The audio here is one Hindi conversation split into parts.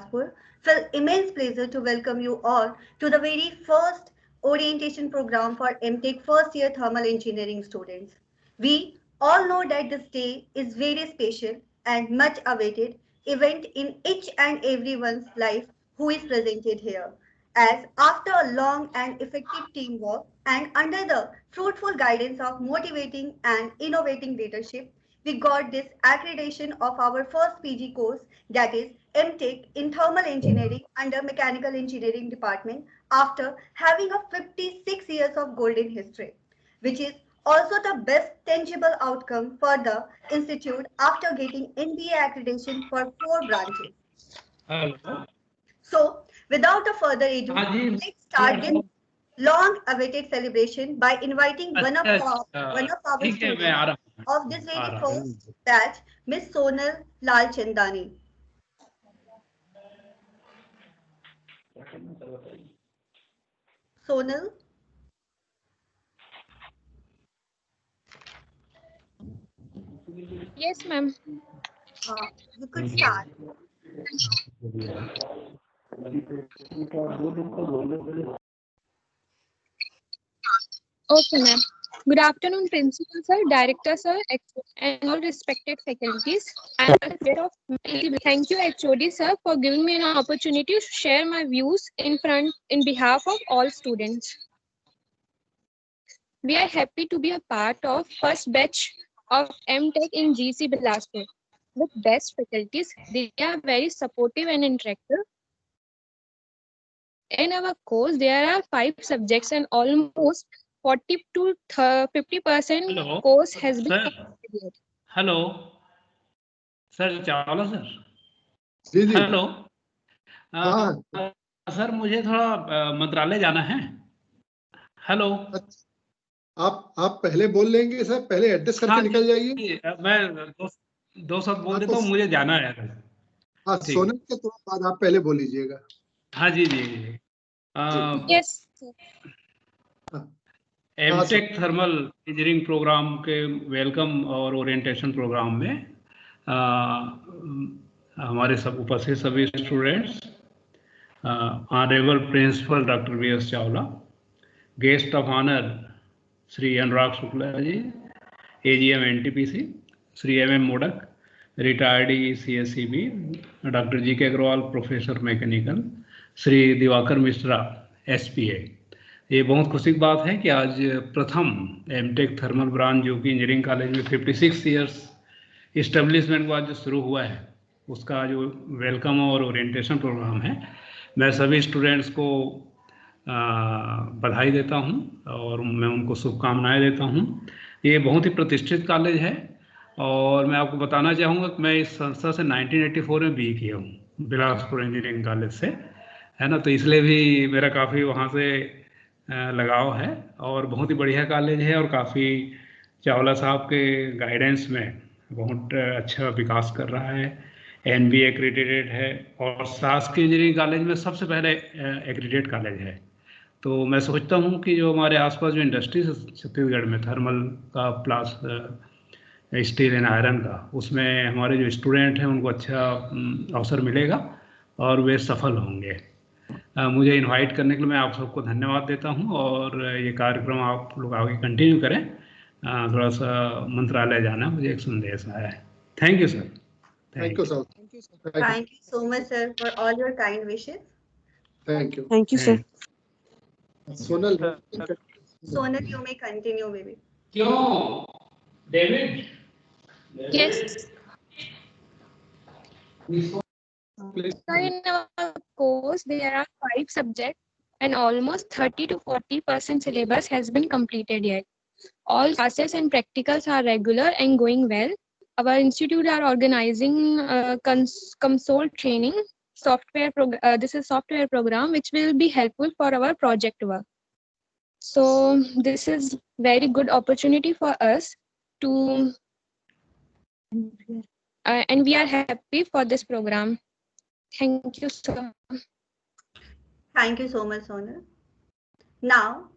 Bilaspur. Feel immense pleasure to welcome you all to the very first orientation program for MTech first year thermal engineering students. We all know that this day is very special and much awaited event in each and everyone's life who is presented here. As after a long and effective teamwork and under the fruitful guidance of motivating and innovating leadership, we got this accreditation of our first PG course, that is MTech in Thermal Engineering under Mechanical Engineering Department, after having a 56 years of golden history, which is also the best tangible outcome for the institute after getting NBA accreditation for 4 branches. Hello. So, without a further हाँ ado, जी। let's start this long-awaited celebration by inviting अच्छा one of our ठीक है, मैं students आ रहा of this आ very रहा हूँ। first batch, Miss Sonal Lalchandani. Sonal, Yes, ma'am. you could start. Okay, ma'am. Good afternoon, Principal Sir, Director Sir, and all respected faculties. I am aware of thank you, HOD Sir, for giving me an opportunity to share my views in behalf of all students. We are happy to be a part of first batch of MTech in GC Bilaspur. With best faculties, they are very supportive and interactive. In our course, there are 5 subjects and almost 40 to 50% hello course has been sir. completed. Hello sir, Chawla sir. जी जी। हेलो। हाँ सर, मुझे थोड़ा मंत्रालय जाना है। हेलो। आप पहले बोल लेंगे सर, पहले एड्रेस करके हाँ निकल जाइए। मैं दो शब्द बोल देता हूँ, मुझे जाना है। हाँ, सोने के तुरंत बाद आप पहले बोल लीजिएगा। हाँ जी जी। Yes, sir. MTech thermal engineering program के वेलकम और ओरिएंटेशन प्रोग्राम में हमारे सब उपस्थित सभी students, honourable principal doctor V S. Chawla, guest of honour Shri Anurag Shukla ji, AGM NTPC, Shri M Modak, retired CSCB, doctor G K Agarwal, professor mechanical, Shri Diwakar Mishra, SPA. ये बहुत खुशी की बात है कि आज प्रथम एमटेक थर्मल ब्रांच जो कि इंजीनियरिंग कॉलेज में 56 ईयर्स इस्टेब्लिशमेंट के बाद जो शुरू हुआ है, उसका जो वेलकम और ओरिएंटेशन प्रोग्राम है, मैं सभी स्टूडेंट्स को बधाई देता हूं और मैं उनको शुभकामनाएं देता हूं। ये बहुत ही प्रतिष्ठित कॉलेज है और मैं आपको बताना चाहूँगा कि मैं इस संस्था से 1984 में बी किया हूँ, बिलासपुर इंजीनियरिंग कॉलेज से, है ना। तो इसलिए भी मेरा काफ़ी वहाँ से लगाव है और बहुत ही बढ़िया कॉलेज है और काफ़ी चावला साहब के गाइडेंस में बहुत अच्छा विकास कर रहा है। एनबीए एक्रेडिटेड है और शासकीय इंजीनियरिंग कॉलेज में सबसे पहले एक्रेडिटेड कॉलेज है। तो मैं सोचता हूँ कि जो हमारे आसपास जो इंडस्ट्रीज है छत्तीसगढ़ में थर्मल का प्लस स्टील एंड आयरन का, उसमें हमारे जो स्टूडेंट हैं उनको अच्छा अवसर मिलेगा और वे सफल होंगे। मुझे इनवाइट करने के लिए मैं आप सबको धन्यवाद देता हूं और ये कार्यक्रम आप लोग आगे कंटिन्यू करें। थोड़ा सा मंत्रालय जाना, मुझे एक संदेश आया है। Thank you sir. Thank you sir. Thank you so much, sir, for all your kind wishes. Thank you. Thank you, sir. Sonal, Sonal, you may continue, baby. क्यों David? Yes. So in our course, there are 5 subjects and almost 30 to 40% syllabus has been completed yet. All classes and practicals are regular and going well. Our institute are organizing console training software. This is software program which will be helpful for our project work. So this is very good opportunity for us to, and we are happy for this program. Thank you so much. Thank you so much, Sonal. Now,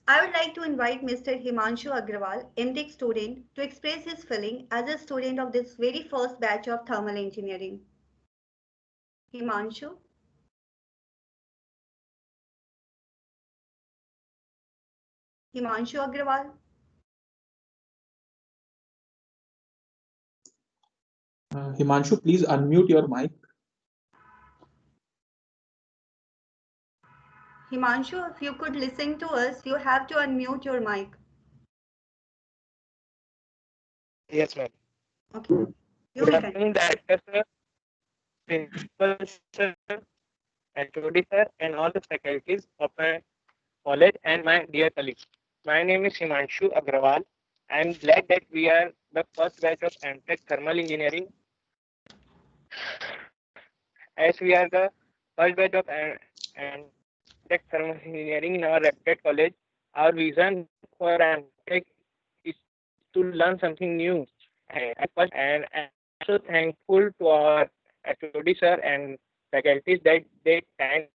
I would like to invite Mr. Himanshu Agrawal, MTech student, to express his feeling as a student of this very first batch of thermal engineering. Himanshu? Himanshu Agrawal? Himanshu, please unmute your mic. Himanshu, if you could listen to us, you have to unmute your mic. Yes, ma'am. Okay. You Good may afternoon, Director sir, Principal sir, HOD sir, and all the faculties of my college and my dear colleagues. My name is Himanshu Agrawal. I am glad that we are the first batch of MTech Thermal Engineering. As we are the first batch of MTech Thermal Engineering in our reputed college, our vision for MTech is to learn something new. And I'm so thankful to our HOD sir and faculties that they time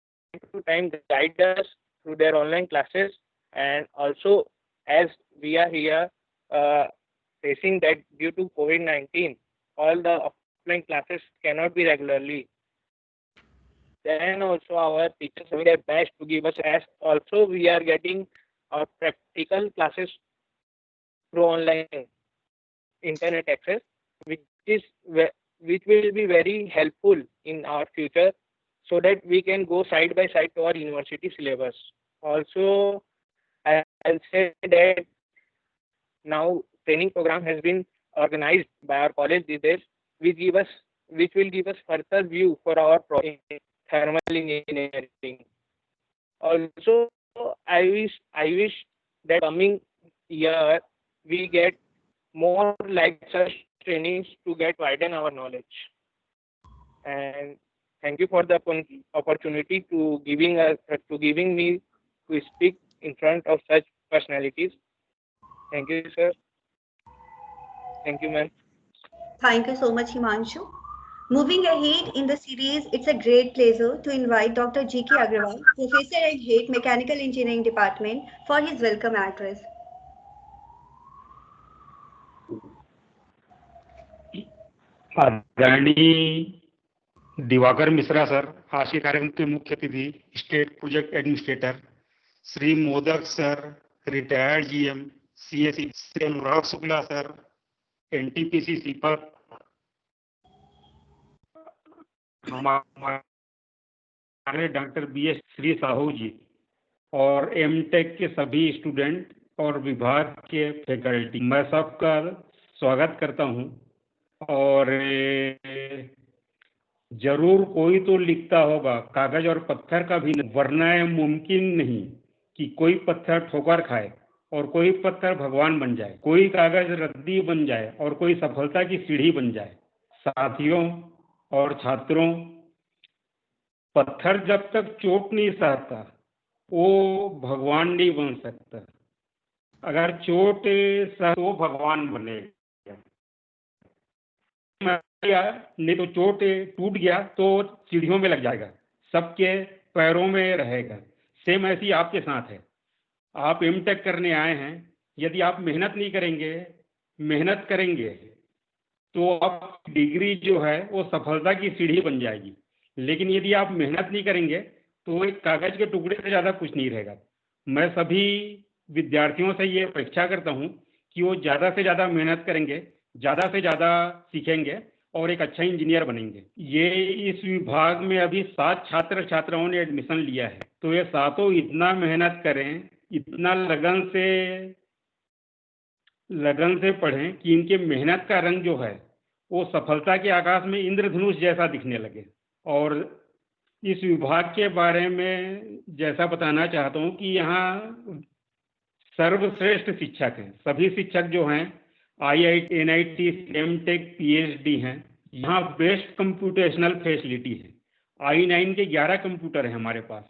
to time guide us through their online classes, and also as we are here facing that due to COVID-19, all the offline classes cannot be regularly. Then also our teachers are doing their best to give us as also we are getting our practical classes through online internet access, which will be very helpful in our future, so that we can go side by side to our university syllabus. Also, I'll say that now training program has been organized by our college these days, which will give us further view for our thermal engineering. Also, I wish that coming year we get more like such trainings to get widen our knowledge. And thank you for the opportunity to giving me to speak in front of such personalities. Thank you, sir. Thank you, ma'am. Thank you so much, Himanshu. Moving ahead in the series, it's a great pleasure to invite Dr. G.K. Agrawal, Professor at Head Mechanical Engineering Department, for his welcome address. आदरणीय दिवाकर मिश्रा सर, आज के कार्यक्रम के मुख्य अतिथि state project administrator Shri Modak sir, retired GM CSE Shri Anurag Shukla sir, NTPC Sipat, हमारे डॉक्टर बीएस श्री साहू जी और एमटेक के सभी स्टूडेंट और विभाग के फैकल्टी, मैं सबका स्वागत करता हूं। और जरूर कोई तो लिखता होगा, कागज और पत्थर का भी, वरना मुमकिन नहीं कि कोई पत्थर ठोकर खाए और कोई पत्थर भगवान बन जाए, कोई कागज रद्दी बन जाए और कोई सफलता की सीढ़ी बन जाए। साथियों और छात्रों, पत्थर जब तक चोट नहीं सहता वो भगवान नहीं बन सकता। अगर चोट सह तो भगवान बनेगा, नहीं तो चोट टूट गया तो सीढ़ियों में लग जाएगा, सबके पैरों में रहेगा। सेम ऐसी आपके साथ है। आप एमटेक करने आए हैं, यदि आप मेहनत नहीं करेंगे, मेहनत करेंगे तो आप डिग्री जो है वो सफलता की सीढ़ी बन जाएगी। लेकिन यदि आप मेहनत नहीं करेंगे तो एक कागज के टुकड़े से ज़्यादा कुछ नहीं रहेगा। मैं सभी विद्यार्थियों से ये अपेक्षा करता हूँ कि वो ज़्यादा से ज़्यादा मेहनत करेंगे, ज़्यादा से ज़्यादा सीखेंगे और एक अच्छा इंजीनियर बनेंगे। ये इस विभाग में अभी 7 छात्र छात्राओं ने एडमिशन लिया है, तो ये सातों इतना मेहनत करें, इतना लगन से पढ़ें कि इनके मेहनत का रंग जो है वो सफलता के आकाश में इंद्रधनुष जैसा दिखने लगे। और इस विभाग के बारे में जैसा बताना चाहता हूँ कि यहाँ सर्वश्रेष्ठ शिक्षक हैं। सभी शिक्षक जो हैं IIT, NIT, एमटेक, PhD हैं। यहाँ बेस्ट कंप्यूटेशनल फैसिलिटी है। i9 के 11 कंप्यूटर हैं हमारे पास,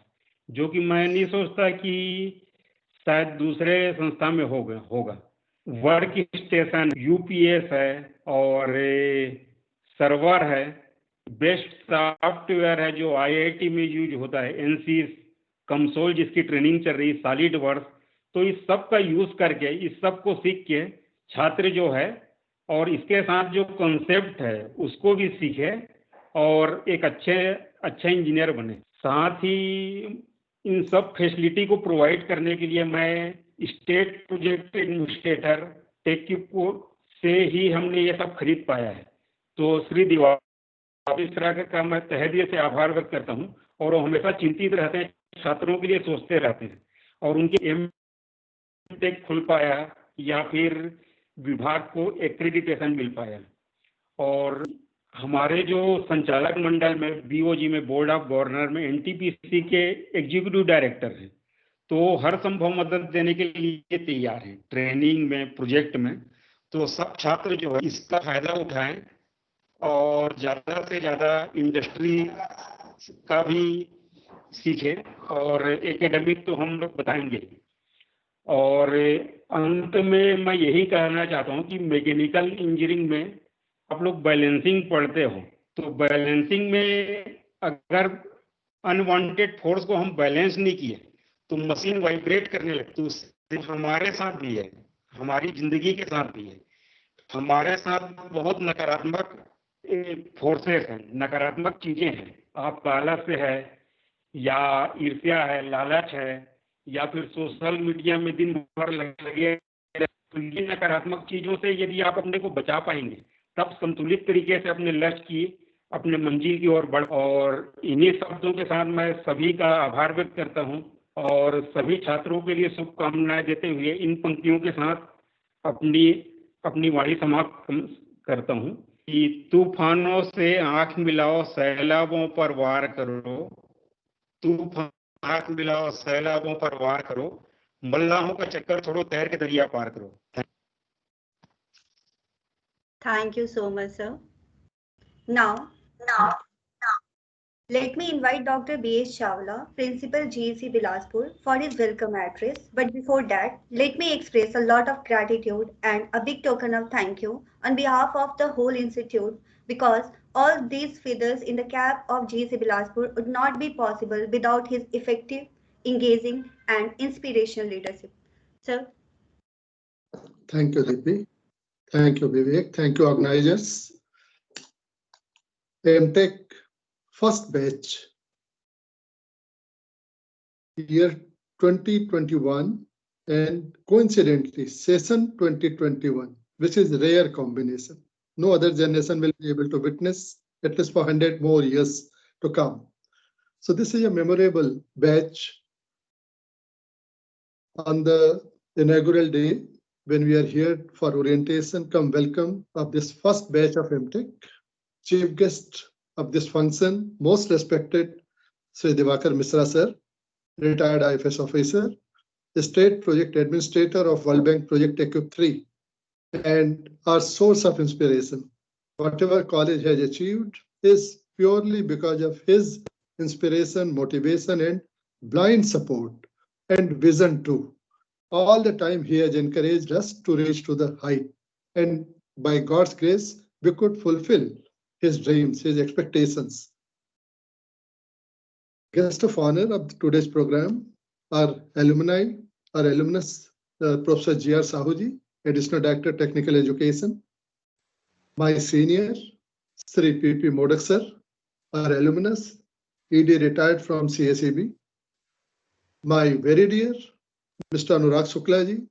जो कि मैं नहीं सोचता कि शायद दूसरे संस्था में होगा। वर्क स्टेशन, UPS है और सर्वर है, बेस्ट सॉफ्टवेयर है जो IIT में यूज होता है, NCS कंसोल जिसकी ट्रेनिंग चल रही, सॉलिड वर्क्स। तो इस सब का यूज करके, इस सब को सीख के छात्र जो है और इसके साथ जो कॉन्सेप्ट है उसको भी सीखे और एक अच्छे इंजीनियर बने। साथ ही इन सब फैसिलिटी को प्रोवाइड करने के लिए मैं स्टेट प्रोजेक्ट एडमिनिस्ट्रेटर टेक्यूको से ही हमने ये सब खरीद पाया है। तो श्री दिवाकर मिश्रा का मैं तहे दिल से आभार व्यक्त करता हूँ, और वो हमेशा चिंतित रहते हैं, छात्रों के लिए सोचते रहते हैं, और उनके एमटेक खुल पाया या फिर विभाग को एक्रेडिटेशन मिल पाया। और हमारे जो संचालक मंडल में बीओजी में बोर्ड ऑफ गवर्नर में एनटीपीसी के एग्जीक्यूटिव डायरेक्टर हैं, तो हर संभव मदद देने के लिए तैयार हैं, ट्रेनिंग में, प्रोजेक्ट में। तो सब छात्र जो है इसका फायदा उठाएं और ज़्यादा से ज़्यादा इंडस्ट्री का भी सीखें, और एकेडमिक तो हम लोग बताएंगे। और अंत में मैं यही कहना चाहता हूँ कि मैकेनिकल इंजीनियरिंग में आप लोग बैलेंसिंग पढ़ते हो, तो बैलेंसिंग में अगर अनवांटेड फोर्स को हम बैलेंस नहीं किए तो मशीन वाइब्रेट करने लगती है। उससे हमारे साथ भी है, हमारी जिंदगी के साथ भी है, हमारे साथ बहुत नकारात्मक फोर्सेस हैं, नकारात्मक चीजें हैं। आप आलस्य है या ईर्ष्या है, लालच है, या फिर सोशल मीडिया में दिन भर लगे, तो ये नकारात्मक चीजों से यदि आप अपने को बचा पाएंगे तब संतुलित तरीके से अपने लक्ष्य की, अपने मंजिल की ओर बढ़। और इन्हीं शब्दों के साथ मैं सभी का आभार व्यक्त करता हूँ और सभी छात्रों के लिए शुभकामनाएं देते हुए इन पंक्तियों के साथ अपनी वाणी समाप्त करता हूँ कि तूफानों से आंख मिलाओ, सैलाबों पर वार करो, तूफान आंख मिलाओ, सैलाबों पर वार करो, मल्लाहों का चक्कर छोड़ो, तैर के दरिया पार करो। Thank you so much, sir. Now, let me invite Dr. B.S. Chawla, Principal GEC Bilaspur, for his welcome address. But before that, let me express a lot of gratitude and a big token of thank you on behalf of the whole institute, because all these feathers in the cap of GEC Bilaspur would not be possible without his effective, engaging, and inspirational leadership. Sir. Thank you, Deepi. Thank you, Vivek. Thank you, organizers. MTech first batch, year 2021, and coincidentally, session 2021, which is rare combination. No other generation will be able to witness, at least for 100 more years to come. So this is a memorable batch on the inaugural day when we are here for orientation. Come welcome of this first batch of MTech. Chief guest of this function, most respected Sri Divaker Misra sir, retired IFS officer, the state project administrator of World Bank Project Equip 3, and our source of inspiration. Whatever college has achieved is purely because of his inspiration, motivation, and blind support, and vision too. All the time he has encouraged us to reach to the height, and by God's grace, we could fulfill his dreams, his expectations. Guest of honor of today's program, our alumnus, Professor G.R. Sahuji, Additional Director, Technical Education. My senior, Sri P.P. Modak sir, our alumnus, ED retired from CSEB. My very dear Mr. Anurag Suklaji,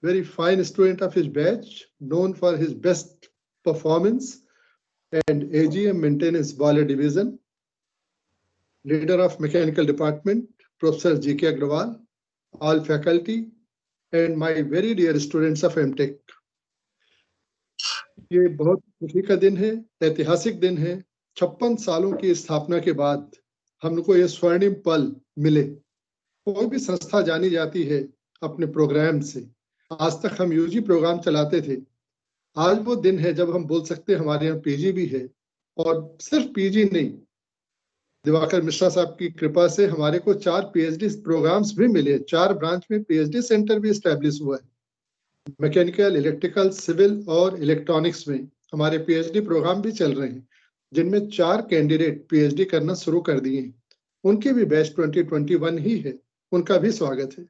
very fine student of his batch, known for his best performance, and AGM Maintenance Boiler Division, leader of Mechanical Department, Professor G.K. Agrawal, all faculty, and my very dear students of MTech. ये बहुत खुशी का दिन है, ऐतिहासिक दिन है। 56 सालों की स्थापना के बाद हमको ये स्वर्णिम पल मिले। कोई भी संस्था जानी जाती है अपने प्रोग्राम से। आज तक हम यूजी प्रोग्राम चलाते थे। आज वो दिन है जब हम बोल सकते हैं हमारे यहाँ पीजी भी है, और सिर्फ पीजी नहीं, दिवाकर मिश्रा साहब की कृपा से हमारे को 4 पीएचडी प्रोग्राम्स भी मिले। 4 ब्रांच में पीएचडी सेंटर भी एस्टेब्लिश हुआ है। मैकेनिकल, इलेक्ट्रिकल, सिविल और इलेक्ट्रॉनिक्स में हमारे पीएचडी प्रोग्राम भी चल रहे हैं, जिनमें 4 कैंडिडेट पीएचडी करना शुरू कर दिए हैं। उनकी भी बैच 2021 ही है, उनका भी स्वागत है।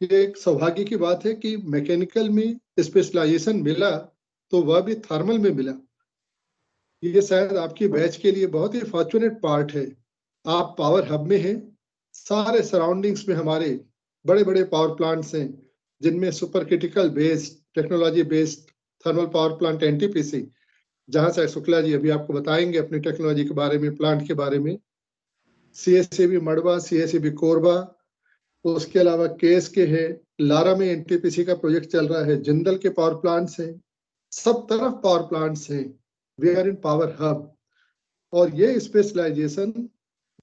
ये एक सौभाग्य की बात है कि मैकेनिकल में स्पेशलाइजेशन मिला तो वह भी थर्मल में मिला। ये शायद आपकी बैच के लिए बहुत ही फॉर्चुनेट पार्ट है। आप पावर हब में हैं, सारे सराउंडिंग्स में हमारे बड़े बड़े पावर प्लांट्स हैं, जिनमें super critical based technology based thermal power plant NTPC, जहां से शुक्ला जी अभी आपको बताएंगे अपनी टेक्नोलॉजी के बारे में, प्लांट के बारे में। सीएससीबी मड़वा, सीएससीबी कोरबा, उसके अलावा केएस के है, लारा में एनटीपीसी का प्रोजेक्ट चल रहा है, जिंदल के पावर प्लांट्स हैं, सब तरफ पावर प्लांट्स हैं। We are in power hub, और ये स्पेशलाइजेशन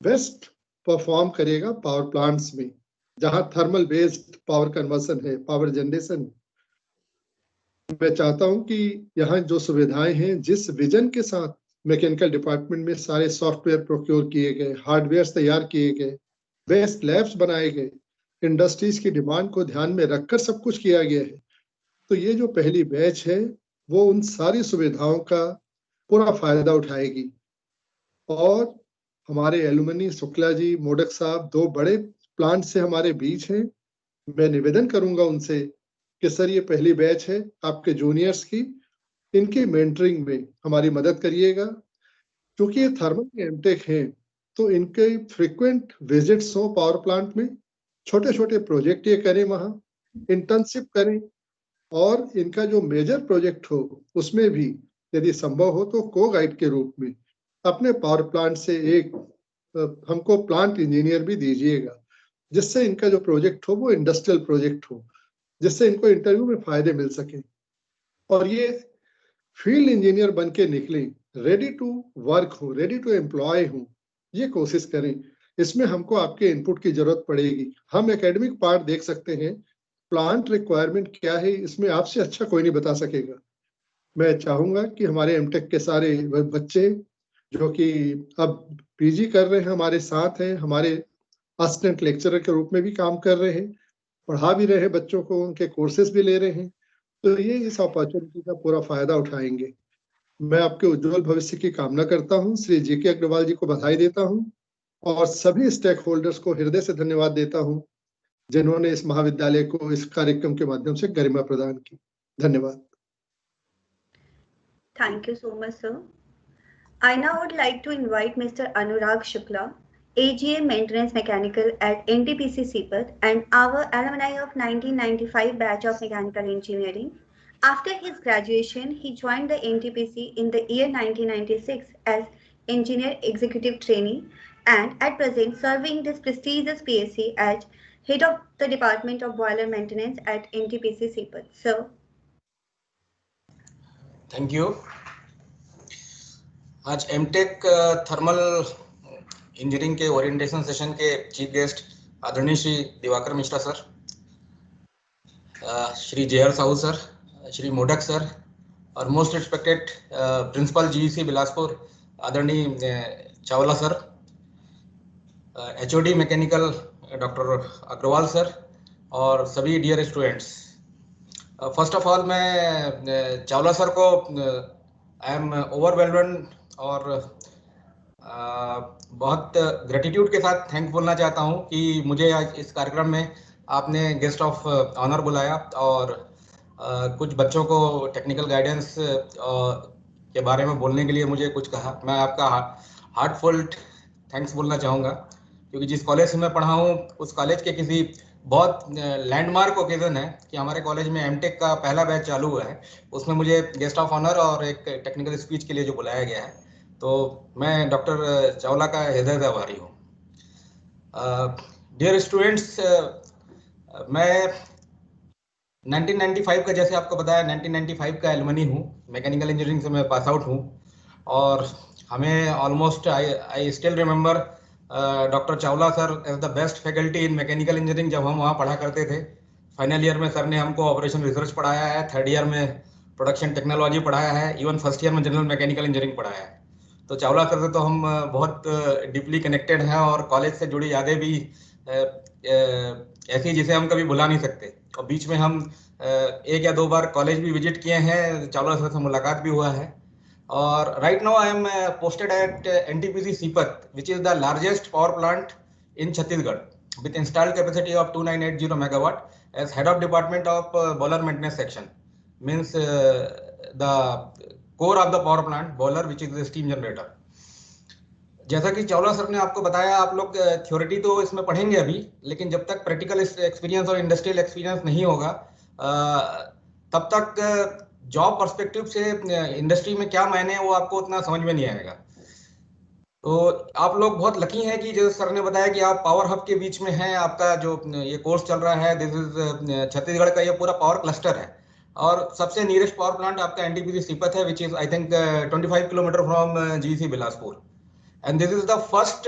बेस्ट परफॉर्म करेगा पावर प्लांट्स में, जहां थर्मल बेस्ड पावर कन्वर्सन है, पावर जनरेशन। मैं चाहता हूं कि यहाँ जो सुविधाएं हैं, जिस विजन के साथ मैकेनिकल डिपार्टमेंट में सारे सॉफ्टवेयर प्रोक्योर किए गए, हार्डवेयर तैयार किए गए, बेस्ट लैब्स बनाए गए, इंडस्ट्रीज की डिमांड को ध्यान में रखकर सब कुछ किया गया है, तो ये जो पहली बैच है वो उन सारी सुविधाओं का पूरा फायदा उठाएगी। और हमारे एलुमनी शुक्ला जी, मोडक साहब 2 बड़े प्लांट से हमारे बीच हैं। मैं निवेदन करूंगा उनसे कि सर ये पहली बैच है आपके जूनियर्स की, इनकी मेंटरिंग में हमारी मदद करिएगा, क्योंकि ये थर्मल एमटेक हैं, तो इनके फ्रीक्वेंट विजिट्स हो पावर प्लांट में, छोटे छोटे प्रोजेक्ट ये करें, वहाँ इंटर्नशिप करें, और इनका जो मेजर प्रोजेक्ट हो उसमें भी यदि संभव हो तो को गाइड के रूप में अपने पावर प्लांट से एक हमको प्लांट इंजीनियर भी दीजिएगा, जिससे इनका जो प्रोजेक्ट हो वो इंडस्ट्रियल प्रोजेक्ट हो, जिससे इनको इंटरव्यू में फायदे मिल सके और ये फील्ड इंजीनियर बन के निकले, रेडी टू वर्क हो, रेडी टू एम्प्लॉय हो, ये कोशिश करें। इसमें हमको आपके इनपुट की जरूरत पड़ेगी। हम एकेडमिक पार्ट देख सकते हैं, प्लांट रिक्वायरमेंट क्या है इसमें आपसे अच्छा कोई नहीं बता सकेगा। मैं चाहूंगा कि हमारे एमटेक के सारे बच्चे जो कि अब पीजी कर रहे हैं हमारे साथ हैं, हमारे असिस्टेंट लेक्चरर के रूप में भी काम कर रहे हैं, पढ़ा भी रहे हैं बच्चों को, उनके कोर्सेज भी ले रहे हैं, तो ये इस अपॉर्चुनिटी का पूरा फायदा उठाएंगे। मैं आपके उज्जवल भविष्य की कामना करता हूं, श्री जीके अग्रवाल जी को बधाई देता हूं और सभी स्टेक होल्डर्स को हृदय से धन्यवाद देता हूं जिन्होंने इस महाविद्यालय को इस कार्यक्रम के माध्यम से गरिमा प्रदान की। धन्यवाद। Thank you so much, sir. I now would like to invite Mr. Anurag Shukla, AGA Maintenance Mechanical at NTPC CPAT and our alumni of 1995 batch of Mechanical Engineering. After his graduation, he joined the NTPC in the year 1996 as Engineer Executive Trainee and at present serving this prestigious PSC as Head of the Department of Boiler Maintenance at NTPC CPAT. Sir. Thank you. आज एमटेक थर्मल इंजीनियरिंग के ओरिएंटेशन सेशन के चीफ गेस्ट आदरणीय Shri Diwakar Mishra sir, Shri J R Sahu sir, Shri Modak sir और most respected principal GEC Bilaspur आदरणीय Chawla sir, HOD mechanical doctor Agarwal sir और सभी dear students. First of all मैं चावला सर को आई एम ओवरवेलम्ड और बहुत ग्रेटिट्यूड के साथ थैंक बोलना चाहता हूं कि मुझे आज इस कार्यक्रम में आपने गेस्ट ऑफ ऑनर बुलाया और कुछ बच्चों को टेक्निकल गाइडेंस के बारे में बोलने के लिए मुझे कुछ कहा। मैं आपका हार्टफुल थैंक्स बोलना चाहूँगा, क्योंकि जिस कॉलेज से मैं पढ़ा हूँ उस कॉलेज के किसी बहुत लैंडमार्क ओकेजन है कि हमारे कॉलेज में एमटेक का पहला बैच चालू हुआ है, उसमें मुझे गेस्ट ऑफ ऑनर और एक टेक्निकल स्पीच के लिए जो बुलाया गया है, तो मैं डॉक्टर चावला का हृदय से आभारी हूँ। डियर स्टूडेंट्स, मैं 1995 का, जैसे आपको बताया, 1995 का एलुमनी हूँ, मैकेनिकल इंजीनियरिंग से मैं पास आउट हूँ और हमें almost I still remember doctor Chawla sir as the best faculty in mechanical engineering. जब हम वहाँ पढ़ा करते थे, फाइनल ईयर में सर ने हमको ऑपरेशन रिसर्च पढ़ाया है, थर्ड ईयर में प्रोडक्शन टेक्नोलॉजी पढ़ाया है, इवन फर्स्ट ईयर में जनरल मैकेनिकल इंजीनियरिंग पढ़ाया है। तो चावला सर से तो हम बहुत डीपली कनेक्टेड हैं और कॉलेज से जुड़ी यादें भी ऐसी जिसे हम कभी भुला नहीं सकते। और बीच में हम 1 या 2 बार कॉलेज भी विजिट किए हैं, चावला सर से मुलाकात भी हुआ है। और right now I am posted at NTPC CPAT, which is the largest power plant in Chhattisgarh with installed capacity of 2980 megawatt as head of department of boiler maintenance section. Means the core of the power plant, boiler, which is the steam generator. जैसा कि चावला सर ने आपको बताया, आप लोग थ्योरिटी तो इसमें पढ़ेंगे अभी, लेकिन जब तक प्रैक्टिकल एक्सपीरियंस और इंडस्ट्रियल एक्सपीरियंस नहीं होगा तब तक जॉब पर्सपेक्टिव से इंडस्ट्री में क्या मायने है वो आपको उतना समझ में नहीं आएगा। तो आप लोग बहुत लकी हैं कि जैसे सर ने बताया कि आप पावर हब के बीच में हैं, आपका जो ये कोर्स चल रहा है, दिस इज छत्तीसगढ़ का ये पूरा पावर क्लस्टर है और सबसे नियरेस्ट पावर प्लांट आपका एनटीपीसी सीपत है, which is I think 25 kilometre from GC Bilaspur. And this is the first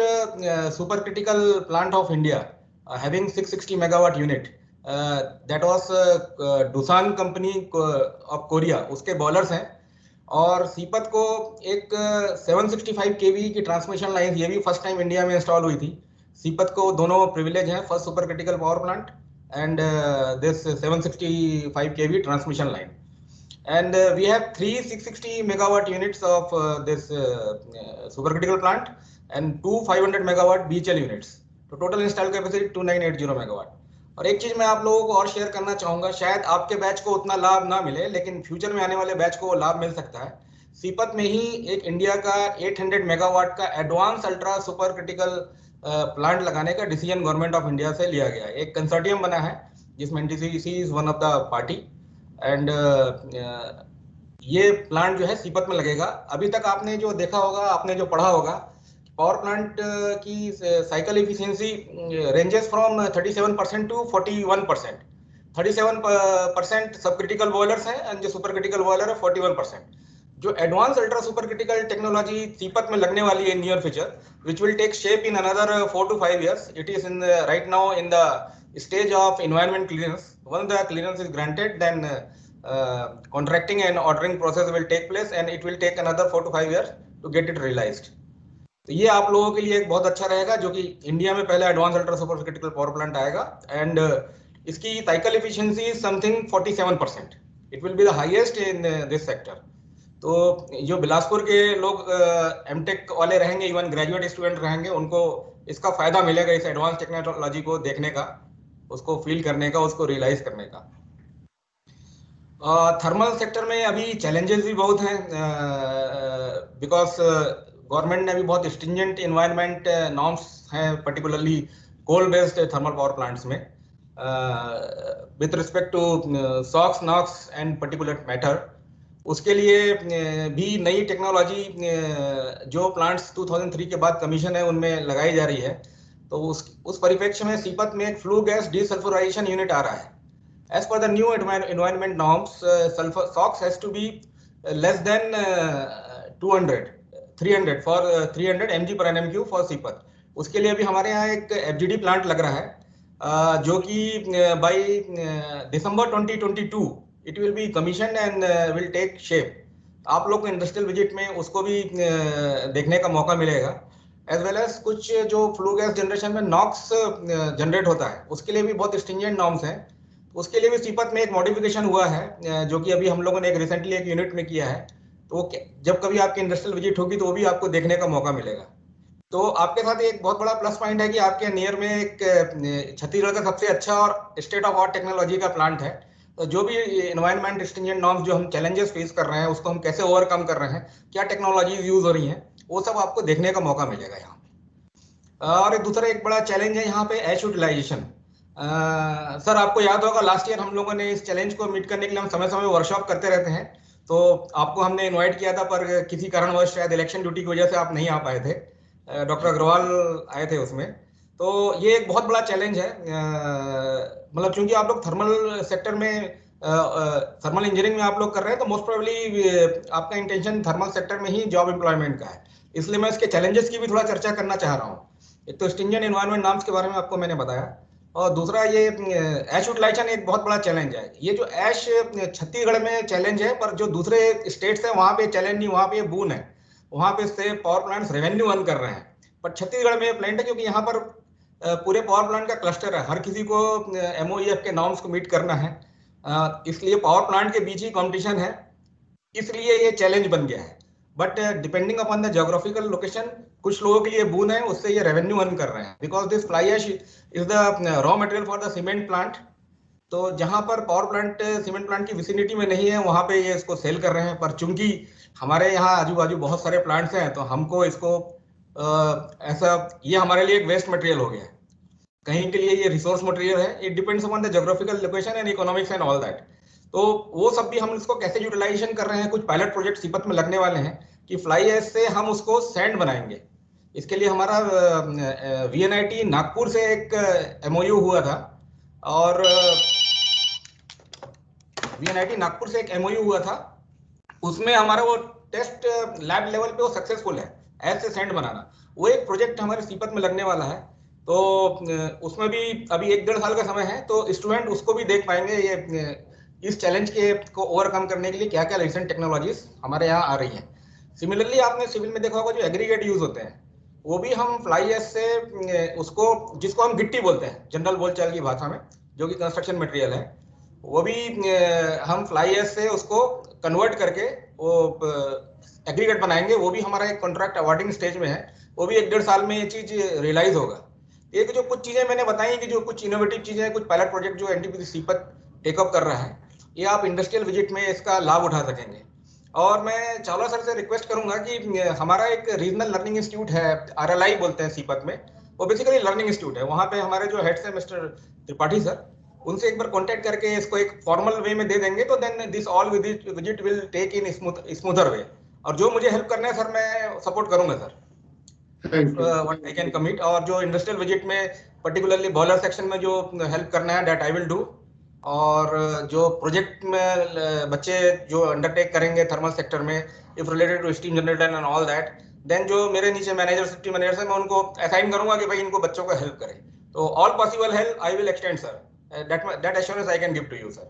supercritical plant of India, having 660 megawatt unit. That was Doosan company of Korea, उसके बॉयलर्स हैं। और सीपत को एक 765 kV की ट्रांसमिशन लाइन, ये भी फर्स्ट टाइम इंडिया में इंस्टॉल हुई थी। सीपत को दोनों प्रिविलेज हैं, first super critical power plant and this 765 kV transmission line. And we have 3 660 megawatt units of this supercritical plant and 2 500 megawatt BHL units. तो टोटल इंस्टॉल कैपेसिटी 2980 मेगावाट। और एक चीज मैं आप लोगों को और शेयर करना चाहूंगा, शायद आपके बैच को उतना लाभ ना मिले, लेकिन फ्यूचर में आने वाले बैच को लाभ मिल सकता है। सीपत में ही एक इंडिया का 800 मेगावाट का advance ultra super critical plant लगाने का डिसीजन गवर्नमेंट ऑफ इंडिया से लिया गया है। एक कंसोर्टियम बना है जिसमें NTPC is one of the party and ये प्लांट जो है सीपत में लगेगा। अभी तक आपने जो देखा होगा, आपने जो पढ़ा होगा, पावर प्लांट की cycle efficiency ranges from 37% to 41%। 37% sub critical boilers हैं एंड जो सुपर क्रिटिकल बॉयलर है 41%। जो advance ultra super critical technology Sipat में लगने वाली है near future, which will take shape in another 4 to 5 years. It is in right now in the stage of environment clearance. Once the clearance is granted, then contracting and ordering process will take place and it will take another 4 to 5 years to get it realized. तो ये आप लोगों के लिए एक बहुत अच्छा रहेगा, जो कि इंडिया में पहला advance ultra super critical power plant आएगा एंड इसकी cycle efficiency is something 47%. It will be the highest in this sector. तो जो बिलासपुर के लोग एमटेक वाले रहेंगे, इवन ग्रेजुएट स्टूडेंट रहेंगे, उनको इसका फायदा मिलेगा इस एडवांस टेक्नोलॉजी को देखने का, उसको फील करने का, उसको रियलाइज करने का। थर्मल सेक्टर में अभी चैलेंजेस भी बहुत हैं, बिकॉज गवर्नमेंट ने भी बहुत स्ट्रिंजेंट एनवायरनमेंट नॉर्म्स हैं, particularly coal based thermal power plants में, with respect to SOx, NOx and particular matter. उसके लिए भी नई टेक्नोलॉजी जो प्लांट्स 2003 के बाद कमीशन है उनमें लगाई जा रही है। तो उस परिप्रेक्ष्य में सीपत में एक फ्लू गैस डीसल्फ्यूराइजेशन यूनिट आ रहा है। As per the new environment norms, sulfur SOx has to be less than 300 for 300 mg per NMQ for Sipat. उसके लिए अभी हमारे यहाँ एक FGD प्लांट लग रहा है, जो कि by December 2022 it will be commissioned and will take shape. आप लोग को इंडस्ट्रियल विजिट में उसको भी देखने का मौका मिलेगा। एज वेल एज कुछ जो फ्लू गैस जनरेशन में नॉक्स जनरेट होता है, उसके लिए भी बहुत स्ट्रिंजेंट नॉर्म्स हैं। उसके लिए भी सीपत में एक मॉडिफिकेशन हुआ है, जो कि अभी हम लोगों ने एक रिसेंटली एक यूनिट में किया है। तो जब कभी आपकी इंडस्ट्रियल विजिट होगी तो वो भी आपको देखने का मौका मिलेगा। तो आपके साथ एक बहुत बड़ा प्लस पॉइंट है कि आपके नियर में एक छत्तीसगढ़ का सबसे अच्छा और स्टेट ऑफ आर्ट टेक्नोलॉजी का प्लांट है। तो जो भी एनवायरनमेंट स्ट्रिंजेंट नॉर्म्स जो हम चैलेंजेस फेस कर रहे हैं, उसको हम कैसे ओवरकम कर रहे हैं, क्या टेक्नोलॉजीज यूज हो रही हैं, वो सब आपको देखने का मौका मिलेगा यहाँ। और दूसरा एक बड़ा चैलेंज है यहाँ पे एश यूटिलाइजेशन। सर आपको याद होगा लास्ट ईयर हम लोगों ने इस चैलेंज को मीट करने के लिए हम समय समय वर्कशॉप करते रहते हैं। तो आपको हमने इनवाइट किया था, पर किसी कारणवश शायद इलेक्शन ड्यूटी की वजह से आप नहीं आ पाए थे। डॉक्टर अग्रवाल आए थे उसमें। तो ये एक बहुत बड़ा चैलेंज है, मतलब चूंकि आप लोग थर्मल सेक्टर में थर्मल इंजीनियरिंग में आप लोग कर रहे हैं, तो मोस्ट प्रोबेबली आपका इंटेंशन थर्मल सेक्टर में ही जॉब एम्प्लॉयमेंट का है। इसलिए मैं इसके चैलेंजेस की भी थोड़ा चर्चा करना चाह रहा हूँ। एक तो स्ट्रिंजेंट एनवायरनमेंट नॉर्म्स के बारे में आपको मैंने बताया, और दूसरा ये ऐश यूटिलाइजेशन एक बहुत बड़ा चैलेंज है। ये जो ऐश छत्तीसगढ़ में चैलेंज है, पर जो दूसरे स्टेट्स हैं वहाँ पे चैलेंज नहीं, वहाँ पे बून है। वहाँ पे से पावर प्लांट्स रेवेन्यू अर्न कर रहे हैं, पर छत्तीसगढ़ में प्लांट है क्योंकि यहाँ पर पूरे पावर प्लांट का क्लस्टर है, हर किसी को MOEF के नॉर्म्स को मीट करना है, इसलिए पावर प्लांट के बीच ही कंपटीशन है, इसलिए ये चैलेंज बन गया है। But depending upon the geographical location, कुछ लोगों के लिए बून है, उससे ये रेवेन्यू अर्न कर रहे हैं, because this fly ash is the raw material for the cement plant तो जहां पर पावर प्लांट सीमेंट प्लांट की विसिनिटी में नहीं है वहां पे ये इसको सेल कर रहे हैं, पर चूंकि हमारे यहाँ आजू बाजू बहुत सारे प्लांट्स हैं तो हमको इसको ऐसा, ये हमारे लिए एक वेस्ट मटेरियल हो गया है, कहीं के लिए ये रिसोर्स मटेरियल है। It depends upon the geographical location and economics and all that. तो वो सब भी हम इसको कैसे यूटिलाइजेशन कर रहे हैं, कुछ पायलट प्रोजेक्ट सीपत में लगने वाले हैं कि फ्लाई ऐश से हम उसको सैंड बनाएंगे। इसके लिए हमारा VNIT नागपुर से एक MOU हुआ था, और VNIT नागपुर से एक MOU हुआ था, उसमें हमारा वो टेस्ट लैब लेवल पे वो सक्सेसफुल है, ऐश से सैंड बनाना। वो एक प्रोजेक्ट हमारे सीपत में लगने वाला है, तो उसमें भी अभी 1-1.5 साल का समय है, तो स्टूडेंट उसको भी देख पाएंगे ये इस चैलेंज के को ओवरकम करने के लिए क्या क्या रिसेंट टेक्नोलॉजीज हमारे यहाँ आ रही हैं। सिमिलरली आपने सिविल में देखा होगा जो एग्रीगेट यूज होते हैं, वो भी हम फ्लाई ऐश से उसको, जिसको हम गिट्टी बोलते हैं जनरल बोलचाल की भाषा में, जो कि कंस्ट्रक्शन मटेरियल है, वो भी हम फ्लाई ऐश से उसको कन्वर्ट करके वो एग्रीगेट बनाएंगे। वो भी हमारा एक कॉन्ट्रैक्ट अवार्डिंग स्टेज में है, वो भी 1-1.5 साल में ये चीज रियलाइज होगा। एक जो कुछ चीजें मैंने बताई कि जो कुछ इनोवेटिव चीजें, कुछ पायलट प्रोजेक्ट जो NTPC सीपत टेकअप कर रहा है, ये आप इंडस्ट्रियल विजिट में इसका लाभ उठा सकेंगे। और मैं चावला सर से रिक्वेस्ट करूंगा कि हमारा एक रीजनल लर्निंग इंस्टीट्यूट है, RLI बोलते हैं सीपत में, वो बेसिकली लर्निंग इंस्टीट्यूट है। वहाँ पे हमारे जो हेड्स है मिस्टर त्रिपाठी सर, उनसे एक बार कांटेक्ट करके इसको एक फॉर्मल वे में दे देंगे, तो then this all visit will take in smoother way. और जो मुझे हेल्प करना है सर, मैं सपोर्ट करूंगा sir, what I can commit. और जो इंडस्ट्रियल विजिट में पर्टिकुलरली बॉयलर सेक्शन में जो हेल्प करना है, दैट आई विल डू। और जो प्रोजेक्ट में बच्चे जो अंडरटेक करेंगे थर्मल सेक्टर में, if related to steam generator and all that, then जो मेरे नीचे मैनेजर, सेफ्टी मैनेजर है, मैं उनको असाइन करूंगा कि भाई इनको बच्चों को हेल्प करें। तो all possible help I will extend sir, that assurance I can give to you sir.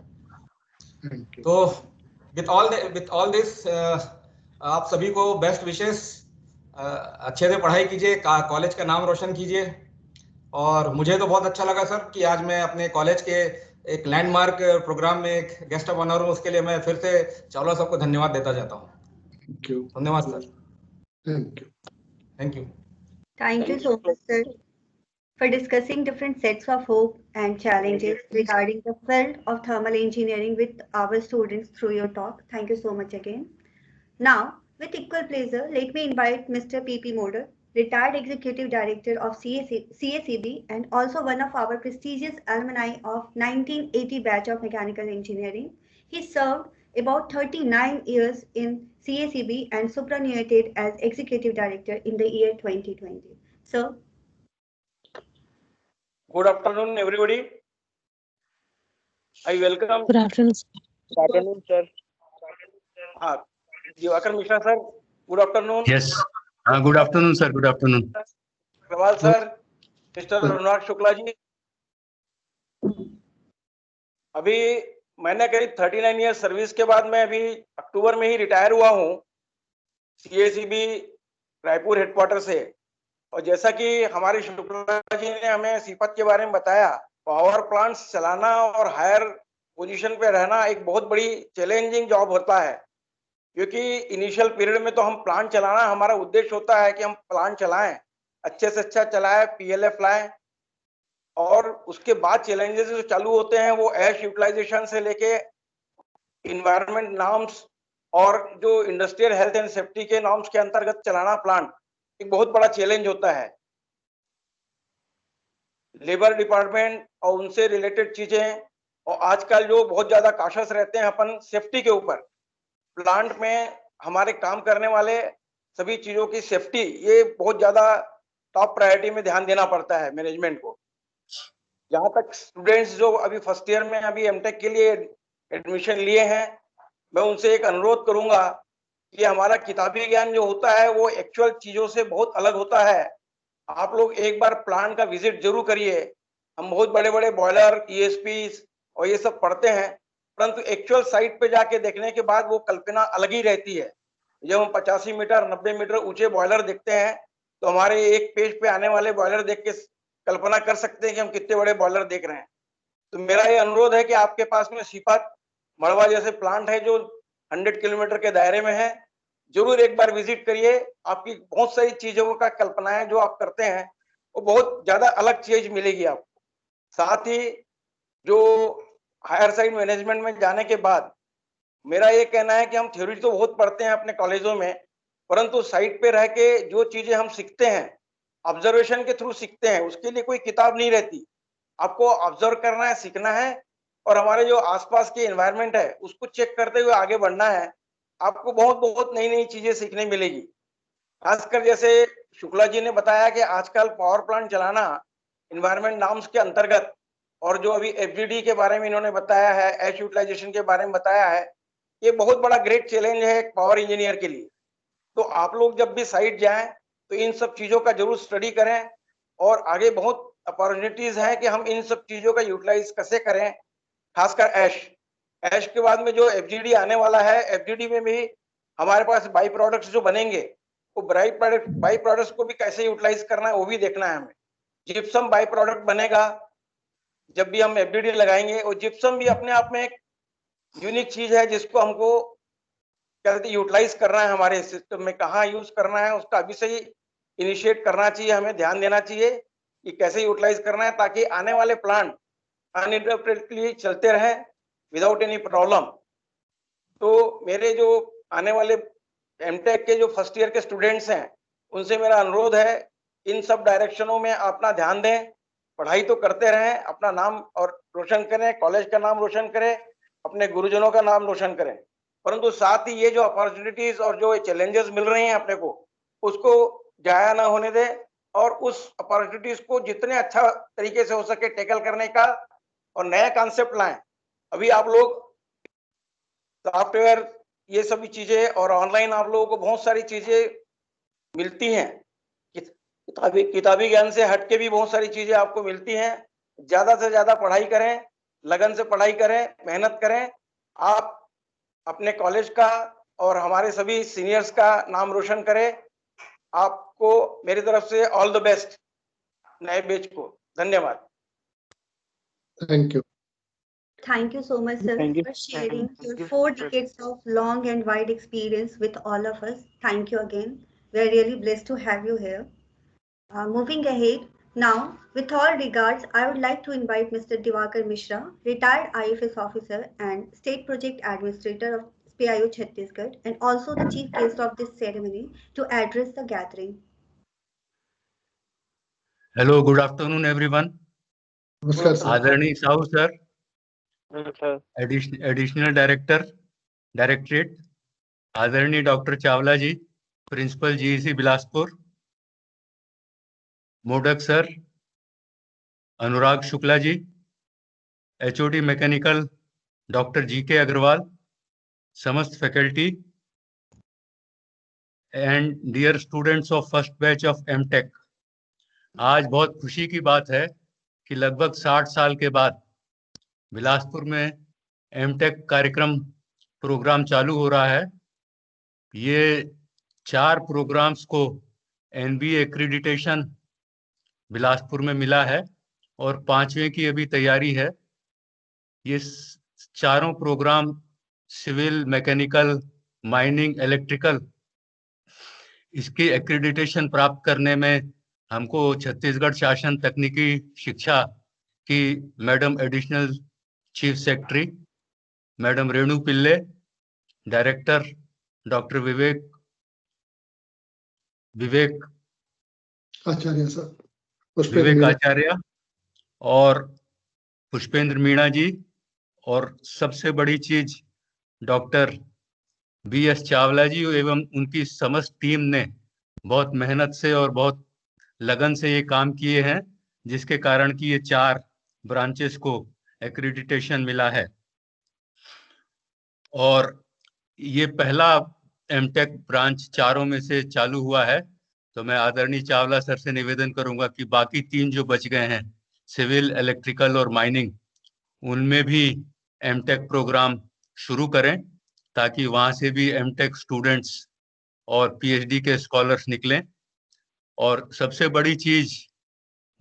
तो विथ ऑल दिस आप सभी को बेस्ट विशेस, अच्छे से पढ़ाई कीजिए, कॉलेज का नाम रोशन कीजिए। और मुझे तो बहुत अच्छा लगा सर कि आज मैं अपने कॉलेज के एक लैंडमार्क प्रोग्राम में एक गेस्ट ऑफ ऑनर हूँ, उसके लिए मैं फिर से चावला साहब को धन्यवाद देता जाता हूँ। धन्यवाद sir. Thank you. Thank you so much, sir, for discussing different sets of hope and challenges regarding the field of thermal engineering with our students through your talk. Thank you so much again. Now, with equal pleasure, let me invite Mr. P.P. Moder, retired Executive Director of CSEB and also one of our prestigious alumni of 1980 batch of Mechanical Engineering. He served about 39 years in CSEB and superannuated as Executive Director in the year 2020. Sir. Good afternoon, everybody. I welcome. Good afternoon. Good afternoon, sir. Diwakar Mishra, sir. Good afternoon. Yes. Good afternoon, sir. Good afternoon. Kawal, sir. Mr. Runwal Shukla जी. अभी मैंने करीब 39 ईयर सर्विस के बाद मैं अभी अक्टूबर में ही रिटायर हुआ हूँ CSEB रायपुर हेडक्वार्टर से। और जैसा कि हमारे शुक्ला जी ने हमें सीपत के बारे में बताया, पावर प्लांट्स चलाना और हायर पोजीशन पे रहना एक बहुत बड़ी चैलेंजिंग जॉब होता है, क्योंकि इनिशियल पीरियड में तो हम प्लांट चलाना, हमारा उद्देश्य होता है कि हम प्लांट चलाएं, अच्छे से अच्छा चलाएं, PLF लाएं। और उसके बाद चैलेंजेस जो चालू होते हैं वो ऐश यूटिलाइजेशन से लेके इन्वायरमेंट नॉर्म्स और जो इंडस्ट्रियल हेल्थ एंड सेफ्टी के नॉर्म्स के अंतर्गत चलाना प्लांट एक बहुत बड़ा चैलेंज होता है। लेबर डिपार्टमेंट और उनसे रिलेटेड चीजें, और आजकल जो बहुत ज्यादा काशस रहते हैं अपन सेफ्टी के ऊपर, प्लांट में हमारे काम करने वाले सभी चीजों की सेफ्टी, ये बहुत ज्यादा टॉप प्रायोरिटी में ध्यान देना पड़ता है मैनेजमेंट को। जहां तक स्टूडेंट्स जो अभी फर्स्ट ईयर में अभी एमटेक के लिए एडमिशन लिए हैं, मैं उनसे एक अनुरोध करूंगा कि हमारा किताबी ज्ञान जो होता है वो एक्चुअल चीजों से बहुत अलग होता है। आप लोग एक बार प्लांट का विजिट जरूर करिए। हम बहुत बड़े बड़े बॉयलर, ESPs और ये सब पढ़ते हैं, परंतु एक्चुअल साइट पे जाके देखने के बाद वो कल्पना अलग ही रहती है। जब हम 85 मीटर 90 मीटर ऊंचे बॉयलर देखते हैं तो हमारे एक पेज पे आने वाले बॉयलर देख के कल्पना कर सकते हैं कि हम कितने बड़े बॉयलर देख रहे हैं। तो मेरा ये अनुरोध है कि आपके पास में सीपत, मड़वा जैसे प्लांट है जो 100 किलोमीटर के दायरे में है, जरूर एक बार विजिट करिए। आपकी बहुत सारी चीजों का कल्पनाएं जो आप करते हैं वो बहुत ज्यादा अलग चीज मिलेगी आपको। साथ ही जो हायर साइड मैनेजमेंट में जाने के बाद मेरा ये कहना है कि हम थ्योरी तो बहुत पढ़ते हैं अपने कॉलेजों में, परंतु साइट पे रह के जो चीजें हम सीखते हैं, ऑब्जर्वेशन के थ्रू सीखते हैं, उसके लिए कोई किताब नहीं रहती। आपको ऑब्जर्व करना है, सीखना है, और हमारे जो आसपास के एनवायरनमेंट है उसको चेक करते हुए आगे बढ़ना है। आपको बहुत बहुत नई नई चीजें सीखने मिलेगी। खासकर जैसे शुक्ला जी ने बताया कि आजकल पावर प्लांट चलाना एनवायरनमेंट नॉर्म्स के अंतर्गत, और जो अभी एफडीडी के बारे में इन्होंने बताया है, एश यूटिलाइजेशन के बारे में बताया है, ये बहुत बड़ा ग्रेट चैलेंज है एक पावर इंजीनियर के लिए। तो आप लोग जब भी साइट जाएं तो इन सब चीजों का जरूर स्टडी करें, और आगे बहुत अपॉर्चुनिटीज हैं कि हम इन सब चीजों का यूटिलाइज कैसे करें। खासकर ऐश के बाद में जो एफजीडी आने वाला है, एफजीडी में भी हमारे पास बाई प्रोडक्ट्स जो बनेंगे, वो बाई प्रोडक्ट्स को भी कैसे यूटिलाइज करना है वो भी देखना है हमें। जिप्सम बाई प्रोडक्ट बनेगा जब भी हम एफडीडी लगाएंगे, और जिप्सम भी अपने आप में एक यूनिक चीज है जिसको हमको कहते यूटिलाइज करना है हमारे सिस्टम में। कहाँ यूज करना है उसका अभी से ही इनिशिएट करना चाहिए, हमें ध्यान देना चाहिए कि कैसे यूटिलाइज करना है, ताकि आने वाले प्लांट अनइंटरप्टेडली चलते रहे विदाउट एनी प्रॉब्लम। तो मेरे जो आने वाले एमटेक के जो फर्स्ट ईयर के स्टूडेंट्स हैं, उनसे मेरा अनुरोध है इन सब डायरेक्शनों में अपना ध्यान दें। पढ़ाई तो करते रहें, अपना नाम और रोशन करें, कॉलेज का नाम रोशन करें, अपने गुरुजनों का नाम रोशन करें, परंतु साथ ही ये जो अपॉर्चुनिटीज और जो चैलेंजेस मिल रहे हैं अपने को, उसको जाया ना होने दें, और उस अपॉर्चुनिटीज को जितने अच्छा तरीके से हो सके टैकल करने का और नया कॉन्सेप्ट लाएं। अभी आप लोग सॉफ्टवेयर ये सभी चीजें और ऑनलाइन आप लोगों को बहुत सारी चीजें मिलती हैं, किताबी ज्ञान से हटके भी बहुत सारी चीजें आपको मिलती हैं। ज्यादा से ज्यादा पढ़ाई करें, लगन से पढ़ाई करें, मेहनत करें। आप अपने कॉलेज का और हमारे सभी सीनियर्स का नाम रोशन करें। आपको मेरी तरफ से ऑल द बेस्ट नए बैच को। धन्यवाद। Thank you. Thank you so much, sir, for sharing your 4 decades of long and wide experience with all of us. Thank you again. We're really blessed to have you here. Moving ahead, now, with all regards, I would like to invite Mr. Diwakar Mishra, retired IFS officer and State Project Administrator of SPIO Chhattisgarh, and also the chief guest of this ceremony, to address the gathering. Hello, good afternoon, everyone. नमस्कार सर। आदरणीय साहू सर, एडिशनल डायरेक्टरेट, आदरणीय doctor Chawla ji, principal GEC Bilaspur, Modak sir, Anurag Shukla ji, HOD mechanical doctor GK Agarwal, समस्त faculty and dear students of first batch of MTech. आज बहुत खुशी की बात है कि लगभग 60 साल के बाद बिलासपुर में एमटेक प्रोग्राम चालू हो रहा है। ये 4 प्रोग्राम्स को एनबीए एक्रीडिटेशन बिलासपुर में मिला है और 5वें की अभी तैयारी है। ये चारों program civil, mechanical, mining, electrical, इसकी एक्रीडिटेशन प्राप्त करने में हमको छत्तीसगढ़ शासन तकनीकी शिक्षा की madam additional chief secretary madam Renu Pillay, director doctor Vivek Acharya sir, Vivek Acharya और पुष्पेंद्र मीणा जी, और सबसे बड़ी चीज डॉक्टर बीएस चावला जी एवं उनकी समस्त टीम ने बहुत मेहनत से और बहुत लगन से ये काम किए हैं, जिसके कारण कि ये 4 ब्रांचेस को एक्रीडिटेशन मिला है। और ये पहला एमटेक ब्रांच चारों में से चालू हुआ है। तो मैं आदरणीय चावला सर से निवेदन करूंगा कि बाकी 3 जो बच गए हैं, सिविल, इलेक्ट्रिकल और माइनिंग, उनमें भी एमटेक प्रोग्राम शुरू करें, ताकि वहां से भी एमटेक स्टूडेंट्स और पीएचडी के स्कॉलर्स निकलें। और सबसे बड़ी चीज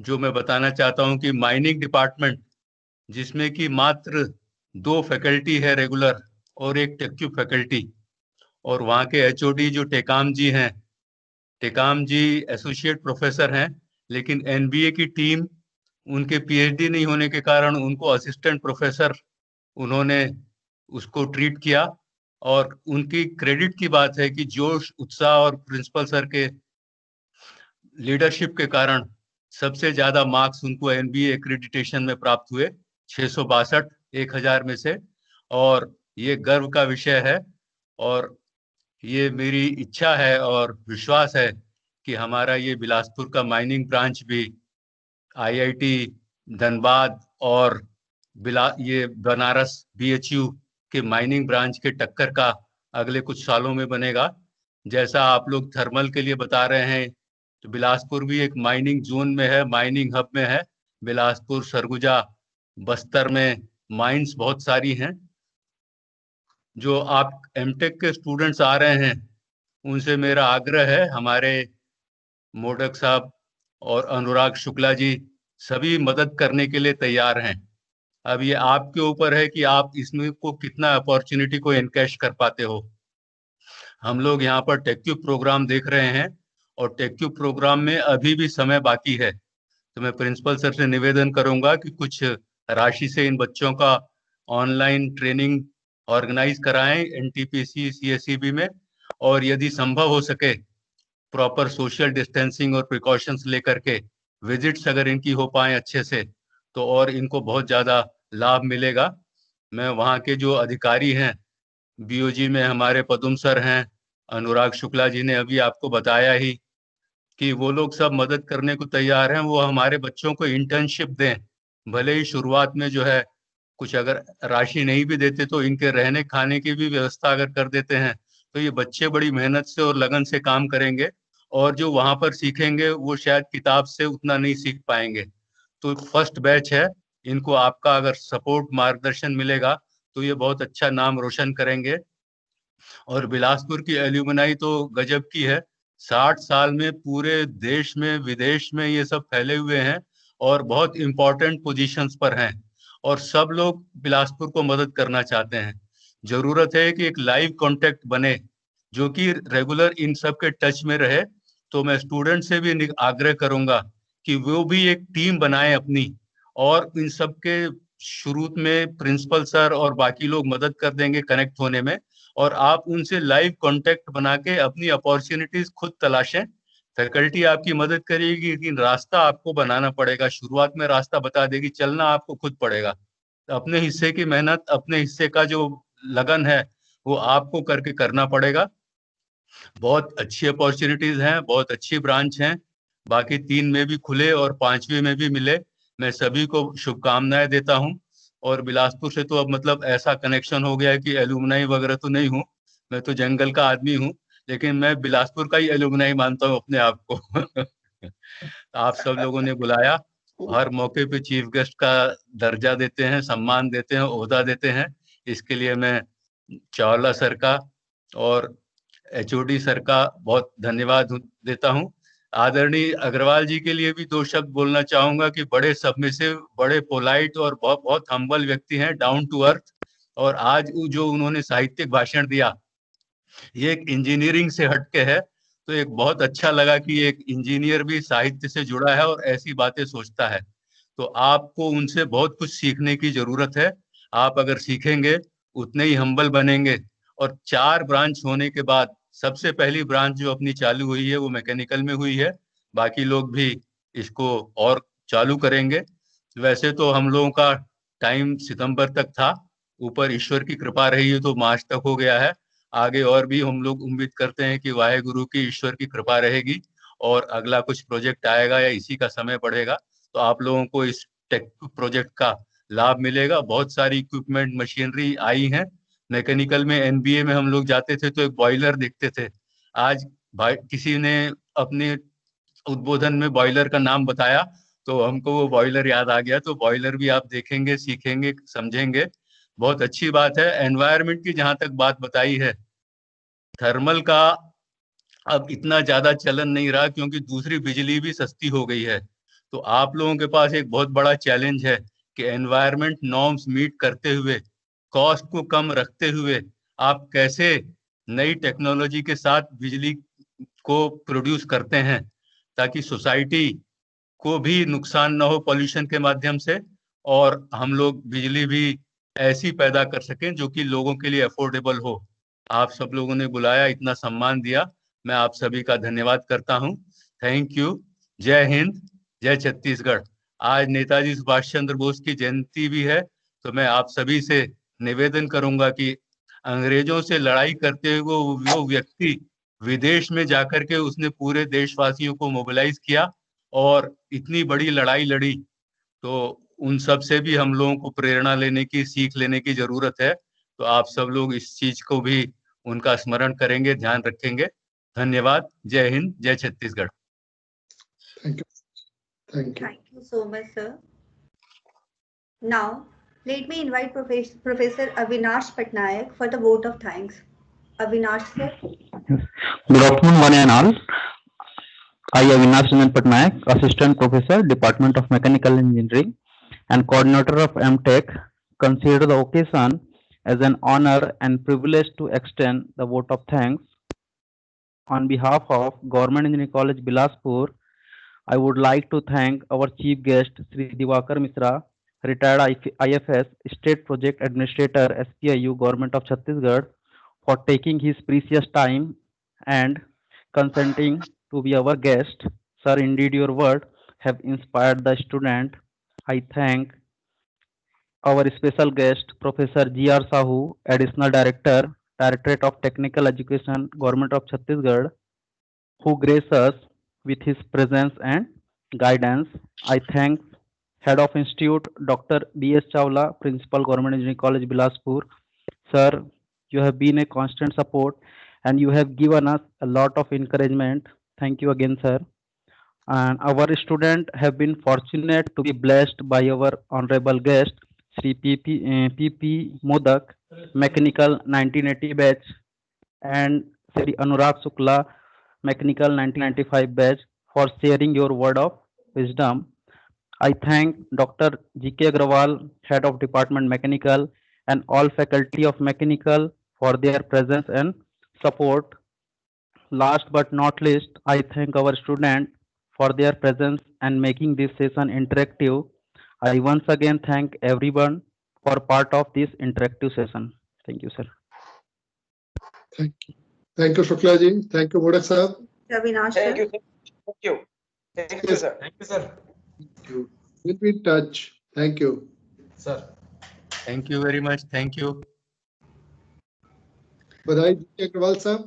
जो मैं बताना चाहता हूं कि माइनिंग डिपार्टमेंट, जिसमें कि मात्र 2 फैकल्टी है रेगुलर और 1 टेक्यू फैकल्टी, और वहाँ के एचओडी जो टेकाम जी हैं, टेकाम जी एसोसिएट प्रोफेसर हैं, लेकिन एनबीए की टीम उनके पीएचडी नहीं होने के कारण उनको असिस्टेंट प्रोफेसर उन्होंने उसको ट्रीट किया, और उनकी क्रेडिट की बात है कि जोश, उत्साह और प्रिंसिपल सर के लीडरशिप के कारण सबसे ज्यादा मार्क्स उनको एनबीए एक्रेडिटेशन में प्राप्त हुए, 662 1000 में से। और ये गर्व का विषय है, और ये मेरी इच्छा है और विश्वास है कि हमारा ये बिलासपुर का माइनिंग ब्रांच भी आईआईटी धनबाद और ये बनारस बीएचयू के माइनिंग ब्रांच के टक्कर का अगले कुछ सालों में बनेगा। जैसा आप लोग थर्मल के लिए बता रहे हैं, तो बिलासपुर भी एक माइनिंग जोन में है, माइनिंग हब में है। बिलासपुर, सरगुजा, बस्तर में माइंस बहुत सारी हैं। जो आप एमटेक के स्टूडेंट्स आ रहे हैं, उनसे मेरा आग्रह है, हमारे मोडक साहब और अनुराग शुक्ला जी सभी मदद करने के लिए तैयार हैं। अब ये आपके ऊपर है कि आप इसमें को कितना अपॉर्चुनिटी को एनकैश कर पाते हो। हम लोग यहाँ पर टेक्यूब प्रोग्राम देख रहे हैं, और टेक्यूब प्रोग्राम में अभी भी समय बाकी है। तो मैं प्रिंसिपल सर से निवेदन करूंगा कि कुछ राशि से इन बच्चों का ऑनलाइन ट्रेनिंग ऑर्गेनाइज कराएं एनटीपीसी सीएसईबी में, और यदि संभव हो सके प्रॉपर सोशल डिस्टेंसिंग और प्रिकॉशंस लेकर के विजिट्स अगर इनकी हो पाए अच्छे से, तो और इनको बहुत ज़्यादा लाभ मिलेगा। मैं वहाँ के जो अधिकारी हैं, बीओजी में हमारे पदुम सर हैं, अनुराग शुक्ला जी ने अभी आपको बताया ही कि वो लोग सब मदद करने को तैयार हैं। वो हमारे बच्चों को इंटर्नशिप दें, भले ही शुरुआत में जो है कुछ अगर राशि नहीं भी देते तो इनके रहने खाने की भी व्यवस्था अगर कर देते हैं, तो ये बच्चे बड़ी मेहनत से और लगन से काम करेंगे, और जो वहां पर सीखेंगे वो शायद किताब से उतना नहीं सीख पाएंगे। तो फर्स्ट बैच है, इनको आपका अगर सपोर्ट मार्गदर्शन मिलेगा तो ये बहुत अच्छा नाम रोशन करेंगे। और बिलासपुर की एल्यूमनाई तो गजब की है, 60 साल में पूरे देश में विदेश में ये सब फैले हुए हैं और बहुत इंपॉर्टेंट पोजीशंस पर हैं, और सब लोग बिलासपुर को मदद करना चाहते हैं। जरूरत है कि एक लाइव कांटेक्ट बने जो कि रेगुलर इन सब के टच में रहे। तो मैं स्टूडेंट से भी आग्रह करूंगा कि वो भी एक टीम बनाए अपनी, और इन सब के शुरू में प्रिंसिपल सर और बाकी लोग मदद कर देंगे कनेक्ट होने में, और आप उनसे लाइव कांटेक्ट बना के अपनी अपॉर्चुनिटीज खुद तलाशें। फैकल्टी आपकी मदद करेगी, लेकिन रास्ता आपको बनाना पड़ेगा। शुरुआत में रास्ता बता देगी, चलना आपको खुद पड़ेगा। अपने हिस्से की मेहनत, अपने हिस्से का जो लगन है वो आपको करके करना पड़ेगा। बहुत अच्छी अपॉर्चुनिटीज हैं, बहुत अच्छी ब्रांच हैं, बाकी 3 में भी खुले और 5वीं में भी मिले। मैं सभी को शुभकामनाएं देता हूं। और बिलासपुर से तो अब मतलब ऐसा कनेक्शन हो गया है कि एलुमनाई वगैरह तो नहीं हूँ, मैं तो जंगल का आदमी हूँ, लेकिन मैं बिलासपुर का ही एलुमनाई मानता हूँ अपने आप को। आप सब लोगों ने बुलाया, हर मौके पे चीफ गेस्ट का दर्जा देते हैं, सम्मान देते हैं, ओहदा देते हैं। इसके लिए मैं चावला सर का और एचओडी सर का बहुत धन्यवाद देता हूं। आदरणीय अग्रवाल जी के लिए भी 2 शब्द बोलना चाहूंगा कि बड़े सबमिसिव, बड़े पोलाइट और बहुत बहुत हम्बल व्यक्ति हैं, डाउन टू अर्थ। और आज जो उन्होंने साहित्यिक भाषण दिया, ये एक इंजीनियरिंग से हटके है, तो एक बहुत अच्छा लगा कि एक इंजीनियर भी साहित्य से जुड़ा है और ऐसी बातें सोचता है। तो आपको उनसे बहुत कुछ सीखने की जरूरत है। आप अगर सीखेंगे उतने ही हम्बल बनेंगे। और 4 ब्रांच होने के बाद सबसे पहली ब्रांच जो अपनी चालू हुई है वो मैकेनिकल में हुई है, बाकी लोग भी इसको और चालू करेंगे। वैसे तो हम लोगों का टाइम सितंबर तक था, ऊपर ईश्वर की कृपा रही है तो मार्च तक हो गया है। आगे और भी हम लोग उम्मीद करते हैं कि वाहेगुरु की, ईश्वर की कृपा रहेगी और अगला कुछ प्रोजेक्ट आएगा या इसी का समय बढ़ेगा तो आप लोगों को इस टेक प्रोजेक्ट का लाभ मिलेगा। बहुत सारी इक्विपमेंट, मशीनरी आई हैं। मैकेनिकल में एनबीए में हम लोग जाते थे तो एक बॉयलर देखते थे, आज भाई किसी ने अपने उद्बोधन में बॉयलर का नाम बताया तो हमको वो बॉयलर याद आ गया। तो बॉयलर भी आप देखेंगे, सीखेंगे, समझेंगे, बहुत अच्छी बात है। एनवायरनमेंट की जहां तक बात बताई है, थर्मल का अब इतना ज्यादा चलन नहीं रहा क्योंकि दूसरी बिजली भी सस्ती हो गई है। तो आप लोगों के पास एक बहुत बड़ा चैलेंज है कि एनवायरनमेंट नॉर्म्स मीट करते हुए, कॉस्ट को कम रखते हुए आप कैसे नई टेक्नोलॉजी के साथ बिजली को प्रोड्यूस करते हैं ताकि सोसाइटी को भी नुकसान ना हो पॉल्यूशन के माध्यम से, और हम लोग बिजली भी ऐसी पैदा कर सकें जो कि लोगों के लिए अफोर्डेबल हो। आप सब लोगों ने बुलाया, इतना सम्मान दिया, मैं आप सभी का धन्यवाद करता हूं। Thank you. जय हिंद, जय छत्तीसगढ़। आज नेताजी सुभाष चंद्र बोस की जयंती भी है, तो मैं आप सभी से निवेदन करूंगा कि अंग्रेजों से लड़ाई करते हुए वो व्यक्ति विदेश में जाकर के उसने पूरे देशवासियों को मोबिलाइज किया और इतनी बड़ी लड़ाई लड़ी, तो उन सब से भी हम लोगों को प्रेरणा लेने की, सीख लेने की जरूरत है। तो आप सब लोग इस चीज को भी उनका स्मरण करेंगे, ध्यान रखेंगे। धन्यवाद। जय हिंद, जय Chhattisgarh. Thank you. Thank you. Thank you so much, sir. Now, let me invite Professor Avinash Patnaik for the vote of thanks. Avinash, sir. Good afternoon, one and all. I, Avinash Patnaik, Assistant Professor, Department of Mechanical Engineering and Coordinator of MTech, consider the occasion as an honor and privilege to extend the vote of thanks. On behalf of Government Engineering College, Bilaspur, I would like to thank our chief guest, Sri Diwakar Misra, retired IFS, State Project Administrator, SPIU, Government of Chhattisgarh, for taking his precious time and consenting to be our guest. Sir, indeed your words have inspired the student. I thank our special guest, Professor G.R. Sahu, Additional Director, Directorate of Technical Education, Government of Chhattisgarh, who graced us with his presence and guidance. I thank Head of Institute, Dr. B.S. Chawla, Principal, Government Engineering College, Bilaspur. Sir, you have been a constant support and you have given us a lot of encouragement. Thank you again, sir. And our students have been fortunate to be blessed by our honorable guest, Sri P.P. Modak, Mechanical 1980 batch, and Sri Anurag Sukla, Mechanical 1995 batch, for sharing your word of wisdom. I thank Dr. G.K. Agrawal, Head of Department Mechanical, and all faculty of Mechanical for their presence and support. Last but not least, I thank our students for their presence and making this session interactive. I once again thank everyone for part of this interactive session. Thank you, sir. Thank you. Thank you, Shukla ji. Thank you, Modak sir. Avinash, Thank sir. you. Thank you. Thank you, sir. Thank you, sir. Thank you. We'll be in touch. Thank you. Sir. Thank you very much. Thank you. Badai G.K. Agrawal sir.